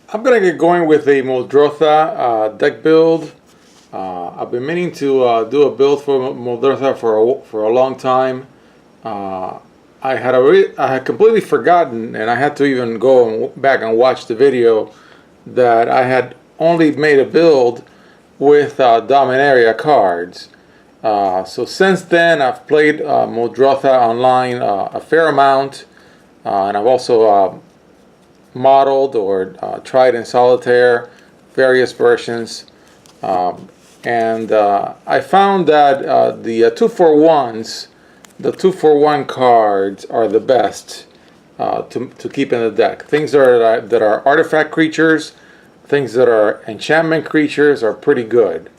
I'm gonna get going with a Muldrotha deck build. I've been meaning to do a build for Muldrotha for a long time. Uh, I had completely forgotten, and I had to even go back and watch the video that I had only made a build with Dominaria cards. So since then, I've played Muldrotha online a fair amount, and I've also modeled or tried in solitaire various versions, and I found that the 2-for-1s, the 2-for-1 cards are the best to keep in the deck. Things that are artifact creatures, things that are enchantment creatures are pretty good.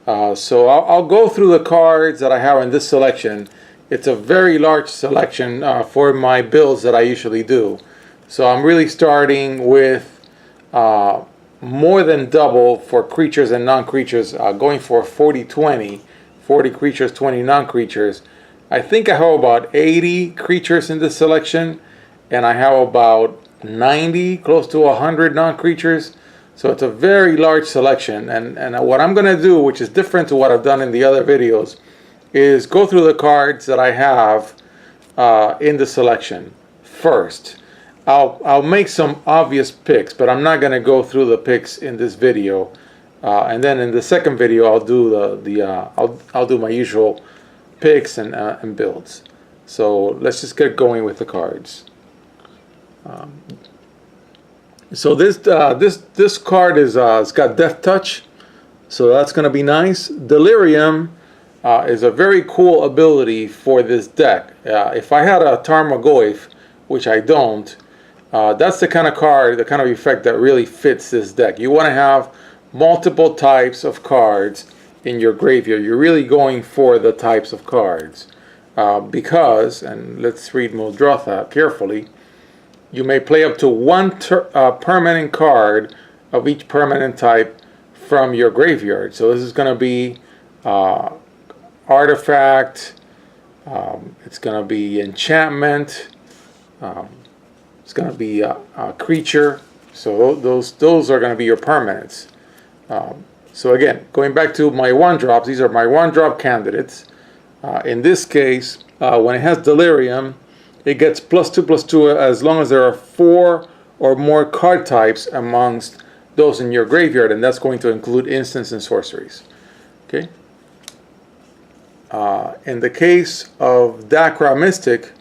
So I'll go through the cards that I have in this selection. It's a very large selection for my builds that I usually do. So I'm really starting with more than double for creatures and non-creatures, going for 40-20, 40 creatures, 20 non-creatures. I think I have about 80 creatures in this selection, and I have about 90, close to 100 non-creatures. So it's a very large selection, and what I'm going to do, which is different to what I've done in the other videos, is go through the cards that I have in the selection first. I'll make some obvious picks, but I'm not going to go through the picks in this video. And then in the second video, I'll do I'll do my usual picks and builds. So let's just get going with the cards. So this card is it's got Death Touch, so that's going to be nice. Delirium is a very cool ability for this deck. If I had a Tarmogoyf, which I don't, that's the kind of card, the kind of effect that really fits this deck. You want to have multiple types of cards in your graveyard. You're really going for the types of cards because, and let's read Muldrotha carefully, you may play up to one permanent card of each permanent type from your graveyard. So this is going to be artifact, it's going to be enchantment, it's going to be a creature. So those are going to be your permanents. So again, going back to my 1-drops, these are my 1-drop candidates. In this case, when it has Delirium, it gets +2/+2 as long as there are 4 or more card types amongst those in your graveyard, and that's going to include instants and sorceries. Okay. In the case of Dakra Mystic,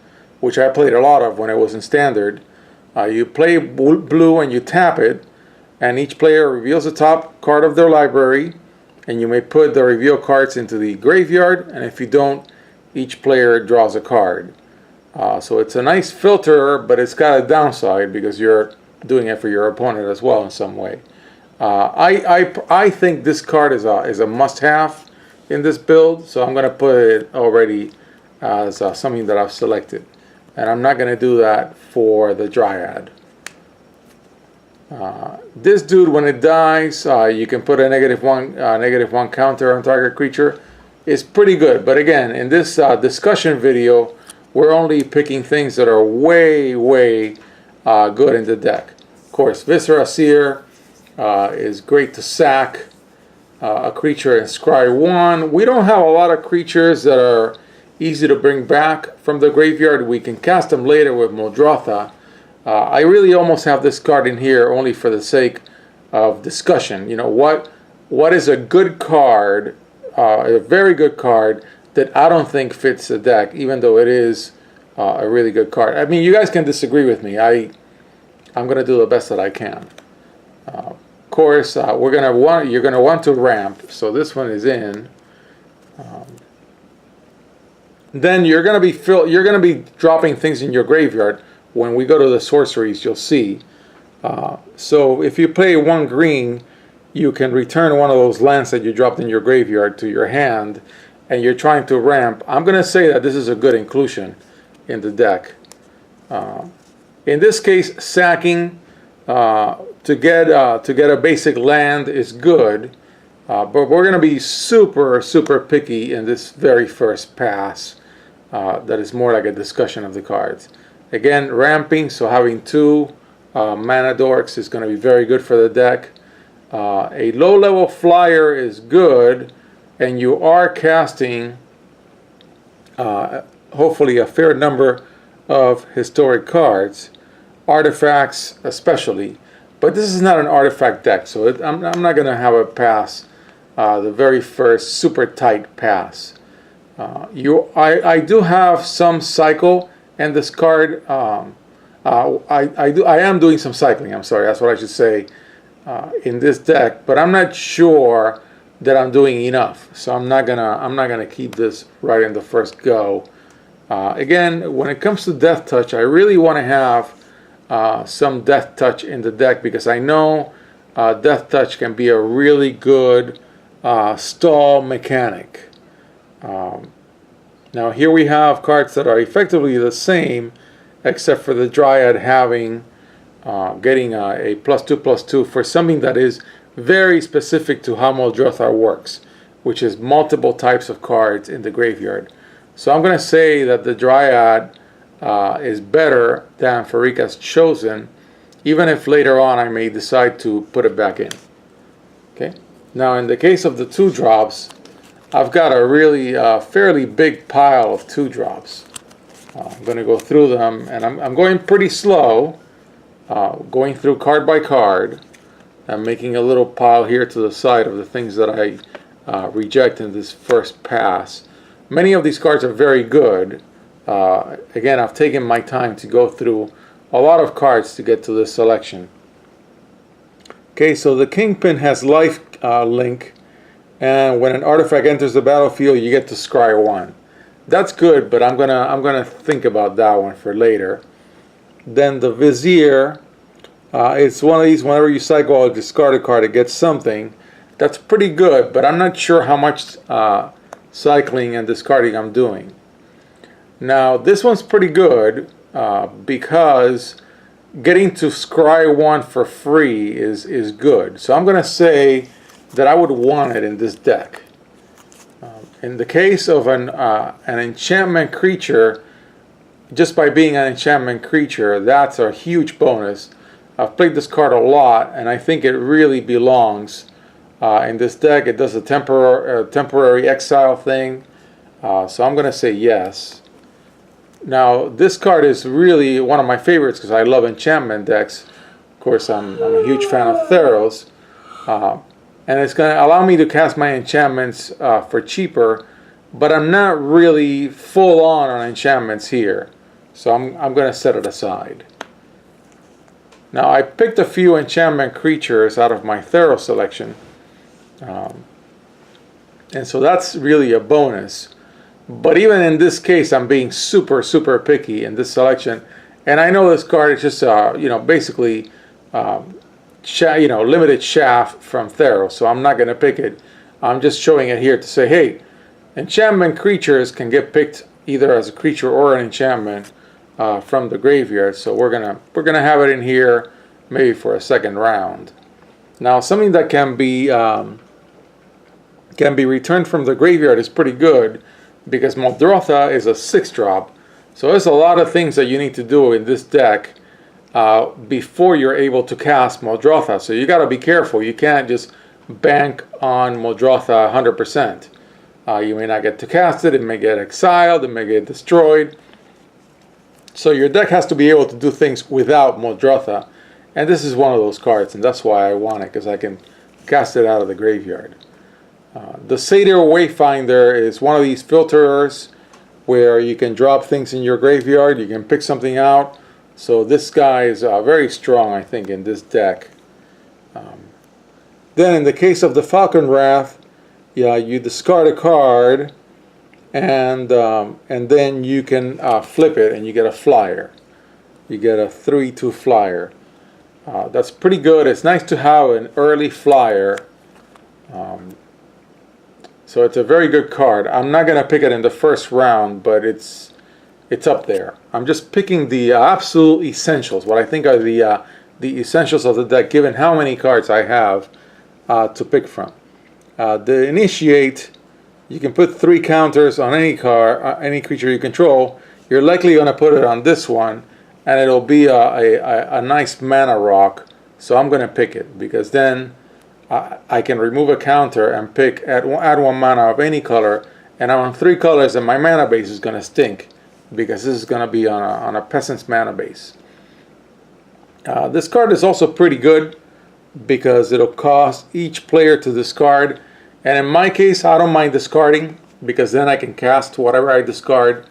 which I played a lot of when it was in Standard, you play blue and you tap it, and each player reveals the top card of their library, and you may put the reveal cards into the graveyard, and if you don't, each player draws a card. So it's a nice filter, but it's got a downside because you're doing it for your opponent as well in some way. I think this card is a must-have in this build, so I'm going to put it already as something that I've selected. And I'm not going to do that for the Dryad. This dude, when it dies, you can put a -1 counter on target creature. It's pretty good, but again, in this discussion video, we're only picking things that are way good in the deck. Of course, Viscera Seer is great to sack a creature in Scry 1. We don't have a lot of creatures that are easy to bring back from the graveyard. We can cast them later with Muldrotha. I really almost have this card in here only for the sake of discussion. You know, what is a good card, a very good card, that I don't think fits the deck, even though it is a really good card. I mean, you guys can disagree with me. I'm going to do the best that I can. Of course, you're going to want to ramp. So this one is in. Then you're going to be dropping things in your graveyard. When we go to the sorceries, you'll see. So if you play 1 green, you can return one of those lands that you dropped in your graveyard to your hand, and you're trying to ramp. I'm going to say that this is a good inclusion in the deck. In this case, sacking to get a basic land is good, but we're going to be super picky in this very first pass. That is more like a discussion of the cards. Again, ramping, so having 2 Mana Dorks is going to be very good for the deck. A low-level flyer is good, and you are casting hopefully a fair number of historic cards, artifacts especially. But this is not an artifact deck, so I'm not going to have a pass the very first super tight pass. I do have some cycle, and this card I am doing some cycling. I'm sorry, that's what I should say in this deck, but I'm not sure that I'm doing enough. So I'm not gonna keep this right in the first go. Again, when it comes to Death Touch, I really want to have some Death Touch in the deck, because I know Death Touch can be a really good stall mechanic. Now here we have cards that are effectively the same, except for the Dryad having getting a +2/+2 for something that is very specific to how Muldrotha works, which is multiple types of cards in the graveyard. So I'm going to say that the Dryad is better than Pharika's Chosen, even if later on I may decide to put it back in. Okay. Now in the case of the 2-drops, I've got a really fairly big pile of 2-drops. I'm going to go through them, and I'm going pretty slow, going through card by card. I'm making a little pile here to the side of the things that I reject in this first pass. Many of these cards are very good. Again, I've taken my time to go through a lot of cards to get to this selection. Okay, so the Kingpin has life link, and when an artifact enters the battlefield, you get to scry 1. That's good, but I'm gonna think about that one for later. Then the Vizier, it's one of these, whenever you cycle a discarded card, it gets something. That's pretty good, but I'm not sure how much cycling and discarding I'm doing. Now this one's pretty good because getting to scry 1 for free is good. So I'm gonna say that I would want it in this deck. In the case of an enchantment creature, just by being an enchantment creature, that's a huge bonus. I've played this card a lot, and I think it really belongs in this deck. It does a temporary exile thing, so I'm going to say yes. Now, this card is really one of my favorites because I love enchantment decks. Of course, I'm a huge fan of Theros. And it's going to allow me to cast my enchantments for cheaper, but I'm not really full on enchantments here. So I'm going to set it aside. Now I picked a few enchantment creatures out of my Theros selection. And so that's really a bonus. But even in this case, I'm being super picky in this selection. And I know this card is just, basically... limited shaft from Theros, so I'm not going to pick it. I'm just showing it here to say, hey, enchantment creatures can get picked either as a creature or an enchantment from the graveyard. So we're gonna have it in here maybe for a second round. Now something that can be returned from the graveyard is pretty good because Muldrotha is a 6-drop. So there's a lot of things that you need to do in this deck before you're able to cast Muldrotha. So you got to be careful. You can't just bank on Muldrotha 100%. You may not get to cast it. It may get exiled. It may get destroyed. So your deck has to be able to do things without Muldrotha. And this is one of those cards, and that's why I want it, because I can cast it out of the graveyard. The Satyr Wayfinder is one of these filterers where you can drop things in your graveyard. You can pick something out. So this guy is very strong, I think, in this deck. Then in the case of the Falcon Wrath, you discard a card, and then you can flip it, and you get a flyer. You get a 3/2 flyer. That's pretty good. It's nice to have an early flyer. So it's a very good card. I'm not going to pick it in the first round, but it's up there. I'm just picking the absolute essentials, what I think are the essentials of the deck, given how many cards I have to pick from. The Initiate, you can put 3 counters on any card, any creature you control. You're likely going to put it on this one, and it'll be a nice mana rock. So I'm going to pick it, because then I can remove a counter and add 1 mana of any color, and I'm on 3 colors, and my mana base is going to stink, because this is going to be on a peasant's mana base. This card is also pretty good because it'll cost each player to discard, and in my case I don't mind discarding, because then I can cast whatever I discard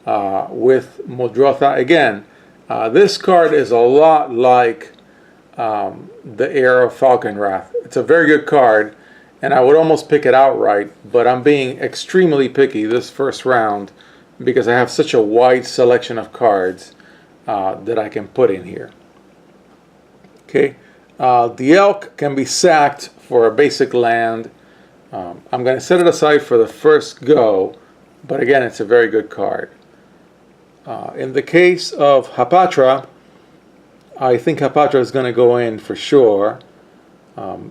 with Muldrotha. Again, this card is a lot like the Heir of Falconwrath. It's a very good card, and I would almost pick it outright, but I'm being extremely picky this first round because I have such a wide selection of cards that I can put in here. Okay, the Elk can be sacked for a basic land. I'm going to set it aside for the first go, but again, it's a very good card. In the case of Hapatra, I think Hapatra is going to go in for sure.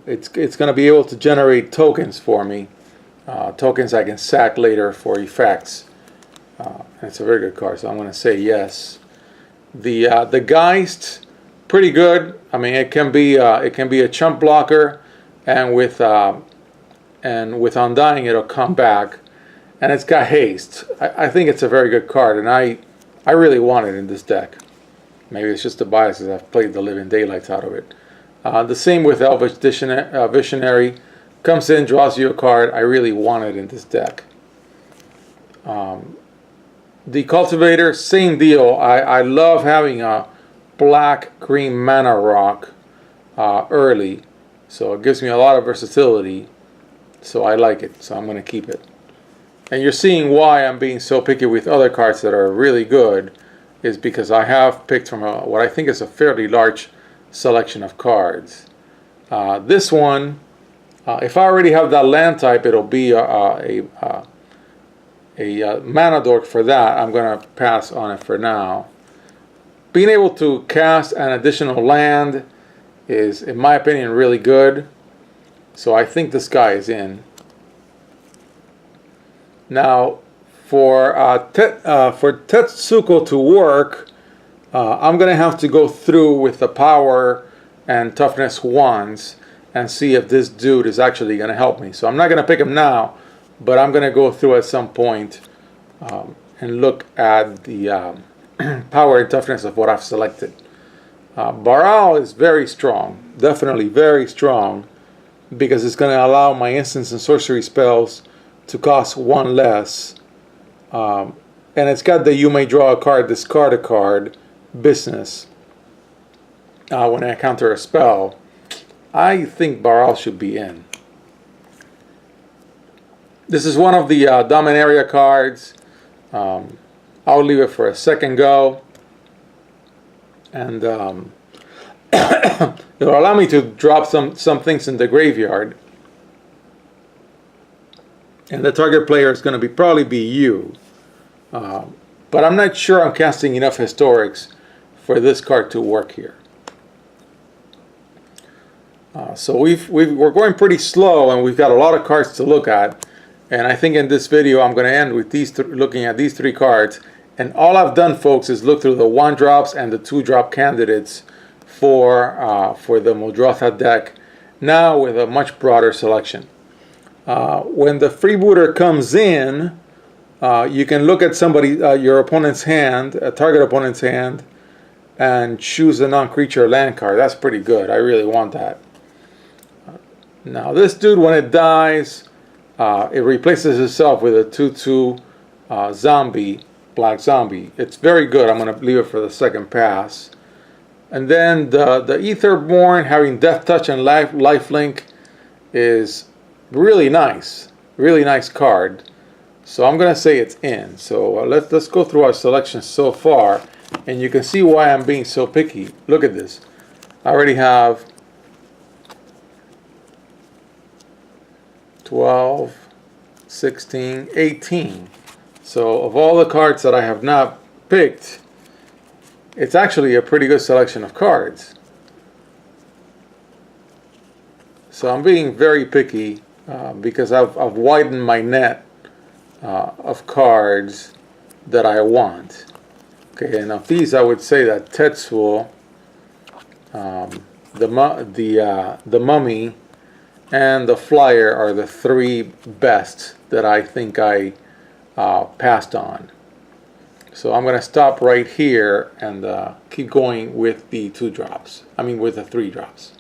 It's going to be able to generate tokens for me, tokens I can sack later for effects. And it's a very good card, so I'm going to say yes. The Geist, pretty good. I mean, it can be a chump blocker, and with Undying it'll come back, and it's got haste. I think it's a very good card, and I really want it in this deck. Maybe it's just a bias because I've played the living daylights out of it. The same with Elvish Visionary. Comes in, draws you a card. I really want it in this deck. The Cultivator, same deal. I love having a black-green mana rock early. So it gives me a lot of versatility. So I like it. So I'm going to keep it. And you're seeing why I'm being so picky with other cards that are really good, is because I have picked from what I think is a fairly large selection of cards. This one, if I already have that land type, it'll be a mana dork for that. I'm going to pass on it for now. Being able to cast an additional land is, in my opinion, really good. So I think this guy is in. Now, for Tetsuko to work, I'm going to have to go through with the power and toughness 1s and see if this dude is actually going to help me. So I'm not going to pick him now, but I'm going to go through at some point and look at the power and toughness of what I've selected. Baral is very strong, definitely very strong, because it's going to allow my instants and sorcery spells to cost 1 less. And it's got the you may draw a card, discard a card business when I counter a spell. I think Baral should be in. This is one of the Dominaria cards. I'll leave it for a second go. And it'll allow me to drop some things in the graveyard. And the target player is going to probably be you. But I'm not sure I'm casting enough historics for this card to work here. So we're going pretty slow, and we've got a lot of cards to look at. And I think in this video I'm going to end with looking at these 3 cards. And all I've done, folks, is look through the 1-drops and the 2-drop candidates for the Muldrotha deck, now with a much broader selection. When the freebooter comes in, you can look at your opponent's hand, a target opponent's hand, and choose a non-creature land card. That's pretty good. I really want that. Now this dude, when it dies, it replaces itself with a 2/2 zombie, black zombie. It's very good. I'm going to leave it for the second pass. And then the Aetherborn, having Death Touch and Lifelink, is really nice card. So I'm going to say it's in. So let's go through our selections so far, and you can see why I'm being so picky. Look at this. I already have 12, 16, 18. So of all the cards that I have not picked, it's actually a pretty good selection of cards. So I'm being very picky because I've widened my net of cards that I want. Okay, and of these, I would say that Tetsuo, the Mummy, and the Flyer are the three best that I think I passed on. So I'm going to stop right here and keep going with the 2 drops. I mean with the 3 drops.